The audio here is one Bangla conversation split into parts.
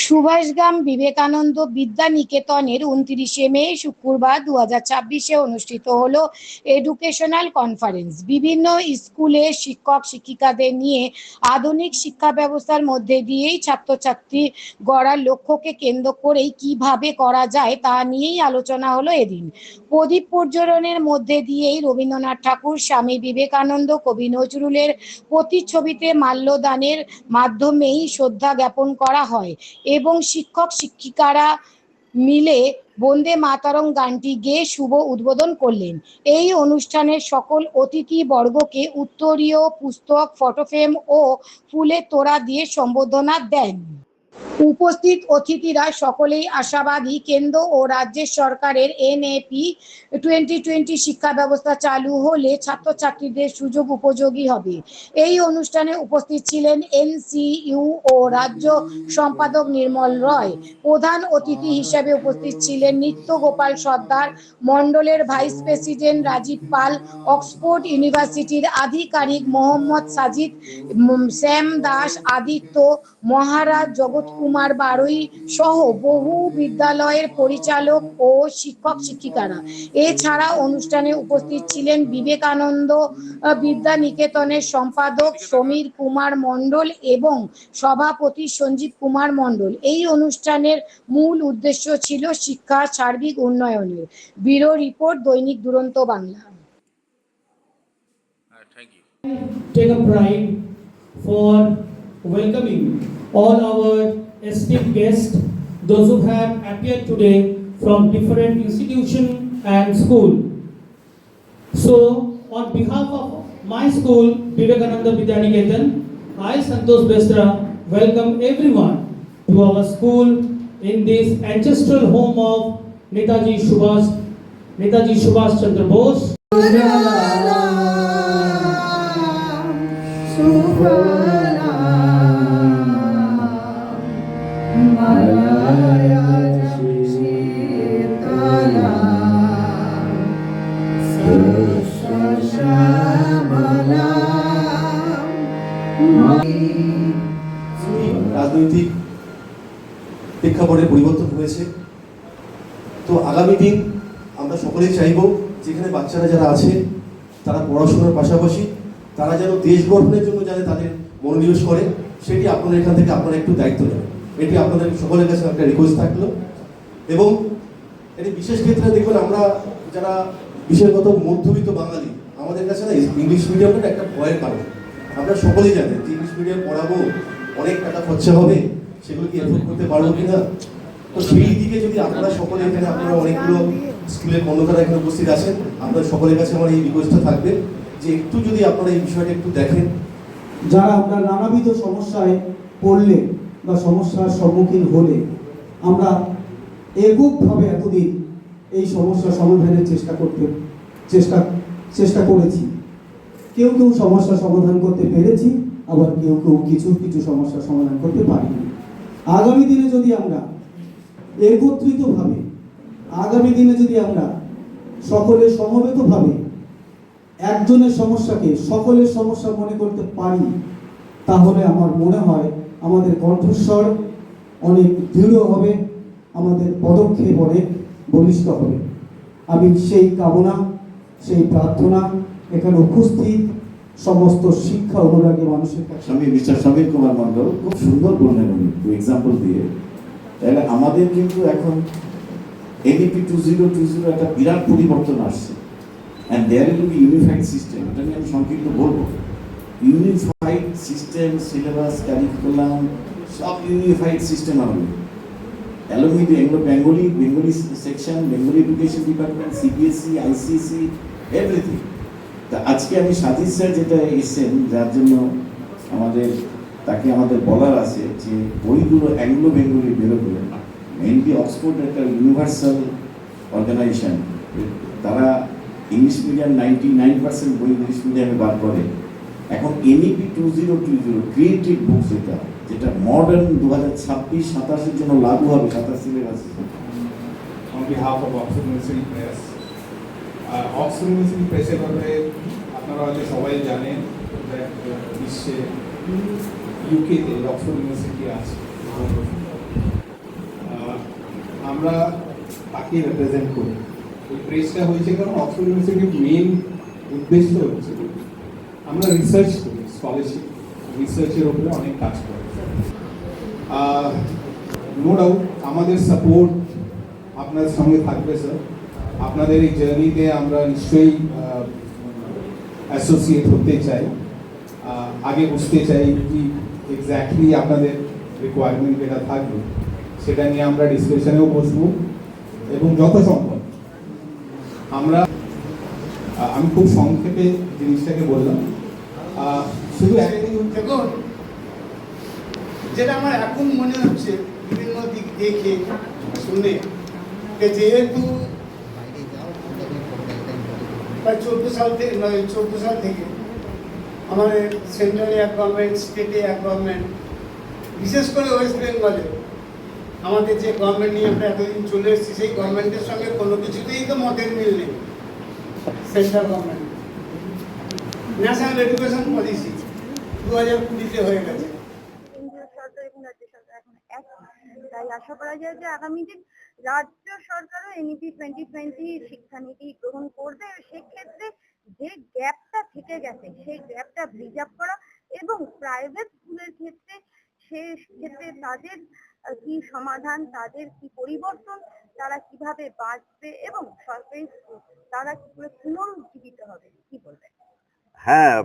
সুভাষগ্রাম বিবেকানন্দ বিদ্যানিকেতনের 29শে মে শুক্রবার 2024 অনুষ্ঠিত হলো এডুকেশনাল কনফারেন্স। বিভিন্ন স্কুলে শিক্ষক শিক্ষিকাদের নিয়ে আধুনিক শিক্ষা ব্যবস্থার মধ্যে দিয়েই ছাত্রছাত্রী গড়ার লক্ষ্যকে কেন্দ্র করেই কিভাবে করা যায় তা নিয়েই আলোচনা হলো এদিন। প্রদীপ প্রজ্বলনের মধ্যে দিয়েই রবীন্দ্রনাথ ঠাকুর, স্বামী বিবেকানন্দ, কবি নজরুলের প্রতিচ্ছবিতে মাল্যদানের মাধ্যমেই শ্রদ্ধা জ্ঞাপন করা হয় এবং শিক্ষক শিক্ষিকারা মিলে বন্দে মাতরম গানটি গেয়ে শুভ উদ্বোধন করলেন। এই অনুষ্ঠানের সকল অতিথি বর্গকে উত্তরীয়, পুস্তক, ফটোফ্রেম ও ফুলের তোড়া দিয়ে সম্বর্ধনা দেন। উপস্থিত অতিথিরা সকলেই আশাবাদী কেন্দ্র ও রাজ্যের সরকারের NAP 2020 শিক্ষা ব্যবস্থা চালু হলে ছাত্রছাত্রীদের সুযোগ উপযোগী হবে। এই অনুষ্ঠানে উপস্থিত ছিলেন NCU ও রাজ্য সম্পাদক নির্মল রয়। প্রধান অতিথি হিসেবে উপস্থিত ছিলেন নিত্য গোপাল সর্দার, মন্ডলের ভাইস প্রেসিডেন্ট রাজীব পাল, অক্সফোর্ড ইউনিভার্সিটির আধিকারিক মোহাম্মদ সাজিদ, শ্যাম দাস, আদিত্য, মহারাজ জগৎ কুমার বারুই সহ বহু বিদ্যালয়ের পরিচালক ও শিক্ষক শিক্ষিকারা। এছাড়া অনুষ্ঠানে উপস্থিত ছিলেন বিবেকানন্দ বিদ্যানিকেতনের সম্পাদক সমীর কুমার মণ্ডল এবং সভাপতি সঞ্জীব কুমার মণ্ডল। এই অনুষ্ঠানের মূল উদ্দেশ্য ছিল শিক্ষার সার্বিক উন্নয়নের। ব্যুরো রিপোর্ট, দৈনিক দুরন্ত Bangla. Take a pride for welcoming all our esteemed guests, those who have appeared today from different institution and school. So, on behalf of my school, Vivekananda Vidyaniketan, I, Santosh Besra, welcome everyone to our school in this ancestral home of Netaji Subhash Chandra Bose. রাজনৈতিক প্রেক্ষাপটে পরিবর্তন হয়েছে, তো আগামী দিন আমরা সকলেই চাইব যেখানে বাচ্চারা যারা আছে তারা পড়াশোনার পাশাপাশি তারা যেন দেশ গঠনের জন্য যাতে তাদের মনোনিবেশ করে, সেটি আপনাদের এখান থেকে আপনারা একটু দায়িত্ব নেবেন। এটি আপনাদের সকলের কাছে একটা রিকোয়েস্ট থাকলো। এবং এটি বিশেষ ক্ষেত্রে দেখবেন আমরা যারা বিশেষত মধ্যবিত্ত বাঙালি, আমাদের কাছে না ইংলিশ মিডিয়ামটা একটা ভয়ের কারণ। আমরা সকলেই জানেন যে ইংলিশ মিডিয়াম পড়াবো, অনেক টাকা খরচা হবে, সেগুলো কি এফোর্ড করতে পারবো কিনা। তো সেই দিকে যদি আপনারা সকলে এখানে, আপনারা অনেকগুলো স্কুলের কর্মকর্তারা এখানে উপস্থিত আছেন, আপনার সকলের কাছে আমার এই রিকোয়েস্টটা থাকবে যে একটু যদি আপনারা এই বিষয়টা একটু দেখেন। যারা আমরা নানাবিধ সমস্যায় পড়লে বা সমস্যার সম্মুখীন হলে আমরা এককভাবে এতদিন এই সমস্যা সমাধানের চেষ্টা করেছি। কেউ কেউ সমস্যা সমাধান করতে পেরেছি, আবার কেউ কেউ কিছু সমস্যা সমাধান করতে পারিনি। আগামী দিনে যদি আমরা একত্রিতভাবে, আগামী দিনে যদি আমরা সকলে সমবেতভাবে একজনের সমস্যাকে সকলের সমস্যা মনে করতে পারি, তাহলে আমার মনে হয় আমাদের কণ্ঠস্বর অনেক দৃঢ় হবে, আমাদের পদক্ষেপ অনেক বলিষ্ঠ হবে। আমি সেই কামনা, সেই প্রার্থনা এখানে উপস্থিত সমস্ত শিক্ষা অনুরাগী মানুষের কাছে। আমি মিস্টার সমীর কুমার মণ্ডল খুব সুন্দর বললেন উনি এক্সাম্পল দিয়ে। তাহলে আমাদের কিন্তু এখন NEP 2020 একটা বিরাট পরিবর্তন আসছে, and there will be unified system. এটা নিয়ে আমি সংক্ষিপ্ত বলবো। ইউনিফাইড সিস্টেম, সিলেবাস, কারিকুলাম সব ইউনিফাইড সিস্টেম হবে। Along with Bengali section, Bengali education department, CBSE, ICC, everything. তা আজকে আমি সাজিদ স্যার যেটা এসেছেন, যার জন্য তাকে আমাদের বলার আছে যে বইগুলো অ্যাংলো বেঙ্গলি বেরোবে। মেইনলি অক্সফোর্ড একটা ইউনিভার্সাল অর্গানাইজেশন, তারা ইংলিশ মিডিয়াম 99% বই ইংলিশ মিডিয়ামে বার করে। এখন NEP 2020 ক্রিয়েটিভ বুকস, যেটা মডার্ন 2026-27 জন্য লাগু হবে, 27 syllabus. On behalf of Oxford University Press, Oxford University Press-এর ব্যাপারে আপনারা হয়তো সবাই জানেন যে বিশ্বে UK-তে অক্সফোর্ড ইউনিভার্সিটি আছে। আমরা তাকে রিপ্রেজেন্ট করি। এই প্রেসটা হয়েছে কারণ অক্সফোর্ড ইউনিভার্সিটির মেইন উদ্দেশ্য হচ্ছে আমরা রিসার্চ করি, স্কলারশিপ রিসার্চের উপরে অনেক কাজ করি। নো ডাউট আমাদের সাপোর্ট আপনার সঙ্গে থাকবে স্যার। আপনাদের এই জার্নিতে আমরা নিশ্চয়ই অ্যাসোসিয়েট হতে চাই, আগে বুঝতে চাই কি এক্স্যাক্টলি আপনাদের রিকোয়ারমেন্ট যেটা থাকবে সেটা নিয়ে আমরা ডিসকাশনেও বসবো এবং যত সম্ভব আমরা আমি খুব সংক্ষেপে জিনিসটাকে বললাম। শুধু একদিন দেখুন, যেটা আমার এখন মনে হচ্ছে বিভিন্ন দিক দেখে শুনে, যেহেতু প্রায় 14 সাল থেকে আমাদের সেন্ট্রালে এক গভর্নমেন্ট, স্টেটে এক গভর্নমেন্ট, বিশেষ করে ওয়েস্ট বেঙ্গলে আমাদের যে গভর্নমেন্ট নিয়ে আমরা এতদিন চলে এসেছি, সেই গভর্নমেন্টের সঙ্গে কোনো কিছুতেই তো মতের মিল নেই। Central government national education policy 2020-তে হয়ে গেছে। কেন্দ্রীয় সরকার এবং রাজ্য সরকার এখন এক, তাই আশা করা যায় যে আগামী দিন রাজ্য সরকারও এনইপি 2020 শিক্ষানীতি গ্রহণ করবে। সেক্ষেত্রে যে গ্যাপটা থেকে গেছে সেই গ্যাপটা ব্রিজ আপ করা এবং প্রাইভেট স্কুলের ক্ষেত্রে সেক্ষেত্রে তাদের কি সমাধান, তাদের কি পরিবর্তন, তারা কিভাবে বাঁচবে এবং সরকারি স্কুল তারা কি করে পুনরুজ্জীবিত হবে, কি বলবেন? হ্যাঁ,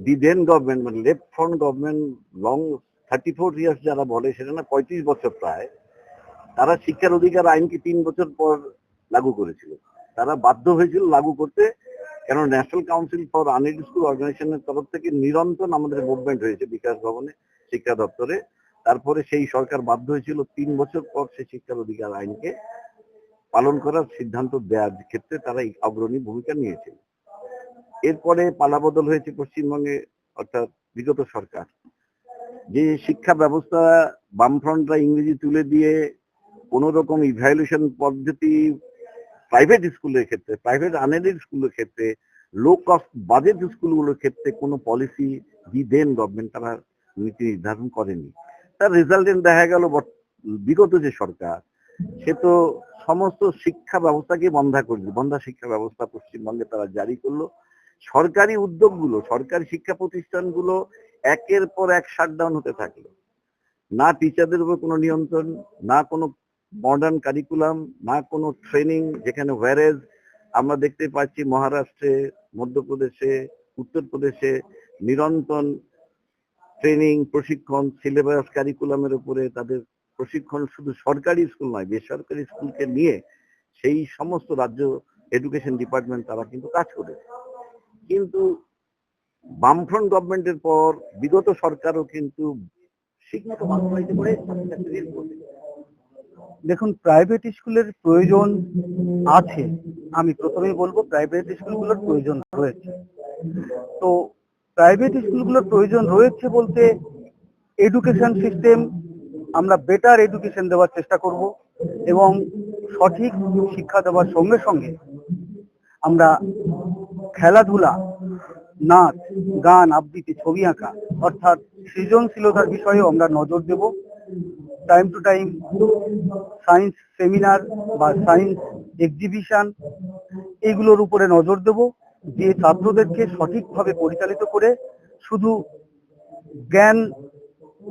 দি দেন গভর্নমেন্ট মানে left front government long 34 years যারা বলে সেটা না 35 বছর প্রায়, তারা শিক্ষার অধিকার আইনকে 3 বছর পর লাগু করেছিল। তারা বাধ্য হয়েছিল লাগু করতে, কেন national council for unaided school অর্গানাইজেশনের তরফ থেকে নিরন্তর আমাদের মুভমেন্ট হয়েছে বিকাশ ভবনে, শিক্ষা দপ্তরে। তারপরে সেই সরকার বাধ্য হয়েছিল 3 বছর পর সেই শিক্ষার অধিকার আইনকে পালন করার সিদ্ধান্ত দেওয়ার ক্ষেত্রে তারা অগ্রণী ভূমিকা নিয়েছিল। এরপরে পালাবদল হয়েছে পশ্চিমবঙ্গে, অর্থাৎ বিগত সরকার যে শিক্ষা ব্যবস্থা বামফ্রন্টরা ইংরেজি তুলে দিয়ে কোনো রকম ইভ্যালুয়েশন পদ্ধতি প্রাইভেট স্কুলের ক্ষেত্রে, প্রাইভেট আনএডেড স্কুলের ক্ষেত্রে, লো কস্ট বাজেট স্কুলগুলোর ক্ষেত্রে কোনো পলিসি দি দেন গভর্নমেন্ট তারা নীতি নির্ধারণ করেনি। তার রেজাল্টেন্ট দেখা গেল বিগত যে সরকার সে তো সমস্ত শিক্ষা ব্যবস্থাকে বন্ধা শিক্ষা ব্যবস্থা পশ্চিমবঙ্গে তারা জারি করলো। সরকারি উদ্যোগগুলো, সরকারি শিক্ষা প্রতিষ্ঠানগুলো একের পর এক শাটডাউন হতে থাকলো। না টিচারদের উপর কোনো নিয়ন্ত্রণ, না কোনো মডার্ন কারিকুলাম, না কোনো ট্রেনিং, যেখানে ওয়ারেজ আমরা দেখতে পাচ্ছি মহারাষ্ট্রে, মধ্যপ্রদেশে, উত্তরপ্রদেশে নিরন্তর ট্রেনিং, প্রশিক্ষণ, সিলেবাস কারিকুলামের উপরে তাদের প্রশিক্ষণ শুধু সরকারি স্কুল নয় বেসরকারি স্কুলকে নিয়ে সেই সমস্ত রাজ্য এডুকেশন ডিপার্টমেন্ট তারা কিন্তু কাজ করেছে। কিন্তু বামফ্রন্ট গভর্নমেন্টের পর বিগত সরকারও কিন্তু ঠিকমতো বাস্তবায়িত করে। দেখুন, প্রাইভেট স্কুলের প্রয়োজন আছে, আমি প্রথমেই বলবো প্রাইভেট স্কুলগুলোর প্রয়োজন রয়েছে। তো প্রাইভেট স্কুলগুলোর প্রয়োজন রয়েছে বলতে এডুকেশন সিস্টেম আমরা বেটার এডুকেশন দেওয়ার চেষ্টা করব এবং সঠিক শিক্ষা দেওয়ার সঙ্গে সঙ্গে আমরা খেলাধুলা, নাচ, গান, আবৃত্তি, ছবি আঁকা অর্থাৎ সৃজনশীলতার বিষয়েও আমরা নজর দেব। Time to time science seminar বা সায়েন্স এক্সিবিশন এইগুলোর উপরে নজর দেব, যে ছাত্রদেরকে সঠিকভাবে পরিচালিত করে শুধু জ্ঞান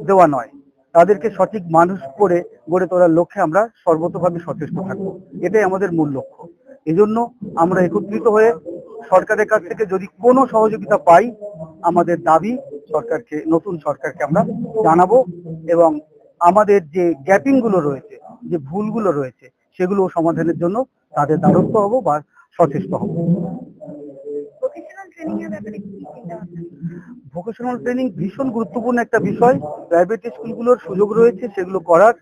দেওয়া নয়, তাদেরকে সঠিক মানুষ করে গড়ে তোলার লক্ষ্যে আমরা সর্বতভাবে সচেষ্ট থাকবো। এটাই আমাদের মূল লক্ষ্য। এজন্য আমরা একত্রিত হয়ে সরকারের কাছ থেকে যদি কোনো সহযোগিতা পাই, আমাদের দাবি সরকারকে, নতুন সরকারকে আমরা জানাবো এবং আমাদের যে গ্যাপিং গুলো রয়েছে, যে ভুলগুলো রয়েছে সেগুলো সমাধানের জন্য তাদের দ্বারস্থ হব বা সচেষ্ট হব। ভোকেশনাল ট্রেনিং ভীষণ গুরুত্বপূর্ণ একটা বিষয়। প্রাইভেট স্কুলগুলোর সুযোগ রয়েছে সেগুলো করার,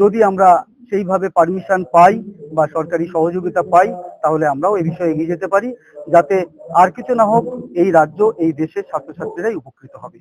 যদি আমরা সেইভাবে পারমিশন পাই বা সরকারি সহযোগিতা পাই তাহলে আমরাও এই বিষয়ে এগিয়ে যেতে পারি, যাতে আর কিছু না হোক এই রাজ্য, এই দেশের ছাত্রছাত্রীরাই উপকৃত হবে।